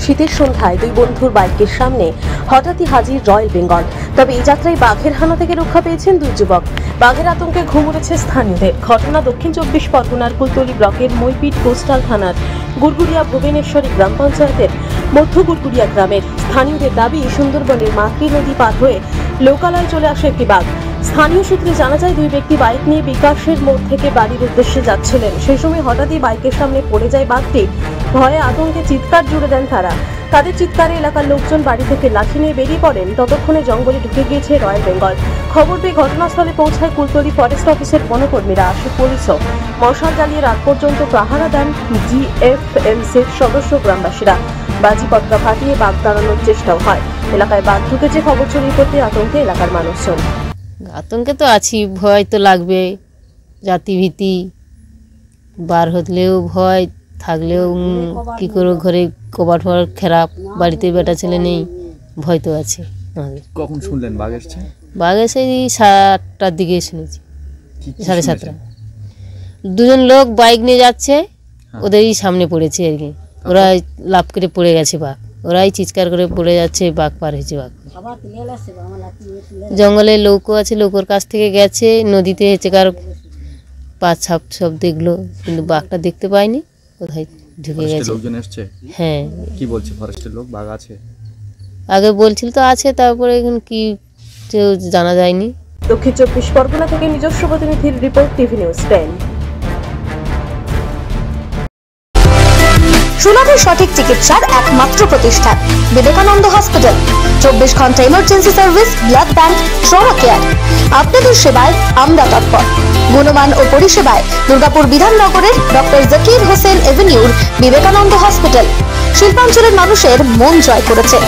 শীতের সন্ধ্যায় দুই বন্ধুর বাইকের সামনে হঠাৎই হাজির রয়্যাল বেঙ্গল। তবে এই যাত্রায় বাঘের হানা থেকে রক্ষা পেয়েছেন দুই যুবক। বাঘের আতঙ্কে ঘুম উড়েছে স্থানীয়দের। ঘটনা দক্ষিণ চব্বিশ পরগনার কুলতলি ব্লকের মইপিট কোস্টাল থানার গুড়গুড়িয়া ভুবনেশ্বরী গ্রাম পঞ্চায়েতের মধ্য গুড়গুড়িয়া গ্রামের। স্থানীয়দের দাবি, সুন্দরবনের মাতৃ নদী পার হয়ে লোকালয়ে চলে আসে একটি বাঘ। স্থানীয় সূত্রে জানা যায়, দুই ব্যক্তি বাইক নিয়ে বিকাশের মোড় থেকে বাড়ির উদ্দেশ্যে যাচ্ছিলেন। সেই সময় হঠাৎই বাইকের সামনে পড়ে যায় বাঘটি। ভয়ে আতঙ্কে চিৎকার জুড়ে দেন তারা। তাদের চিৎকারে এলাকার লোকজন বাড়ি থেকে লাঠি নিয়ে বেরিয়ে পড়েন। ততক্ষণে জঙ্গলে ঢুকে গিয়েছে রয়্যাল বেঙ্গল। খবর পেয়ে ঘটনাস্থলে পৌঁছায় কুলতলি ফরেস্ট অফিসের বনকর্মীরা। আসে পুলিশও। মশাল জ্বালিয়ে রাত পর্যন্ত পাহারা দেন জিএফএমসির সদস্য গ্রামবাসীরা। বাজিপত্র ফাটিয়ে বাঘ তাড়ানোর চেষ্টাও হয়। এলাকায় বাঘ ঢুকেছে খবর ছড়িয়ে পড়তে আতঙ্কে এলাকার মানুষজন। আতঙ্কে তো আছি, ভয় তো লাগবে, জাতিভীতি বার হলেও ভয়, থাকলেও কি করে, ঘরে কবাট ফবাট খারাপ, বাড়িতে বেটা ছেলে নেই, ভয় তো আছে আমাদের। কখন শুনলেন বাঘ এসছে? বাঘ এসে 7টার দিকে শুনেছি, 7:30। দুজন লোক বাইক নিয়ে যাচ্ছে, ওদেরই সামনে পড়েছে আর কি। ওরা লাফ করে পড়ে গেছে বাঘ, ওরাই চিৎকার করে পড়ে যাচ্ছে, বাঘ পার হয়েছে। বাঘ জঙ্গলে লৌকো আছে, লৌকোর কাছ থেকে গেছে, নদীতে হচ্ছে কার পা ছাপ সব দেখলো, কিন্তু বাঘটা দেখতে পায়নি, কোথায় ঢুকে গেছে। লোকজন এসছে? হ্যাঁ। কি বলছে ফরেস্টের লোক, বাঘ আছে? আগে বলছিল তো আছে, তারপরে এখন কি জানা যায়নি। দক্ষিণ চব্বিশ পরগনা থেকে নিজস্ব প্রতিনিধির রিপোর্ট, টিভি নিউজ 10। সুলভে সঠিক চিকিৎসার একমাত্র প্রতিষ্ঠান বিবেকানন্দ হসপিটাল। 24 ঘন্টা emergency service, blood bank, trauma care. আপনাদের সেবায় আমরা তৎপর। গুণমান ও পরিষেবায় দুর্গাপুর বিধাননগরের ডক্টর জাকির হোসেন এভিনিউর বিবেকানন্দ হসপিটাল শিল্পাঞ্চলের মানুষের মন জয় করেছে।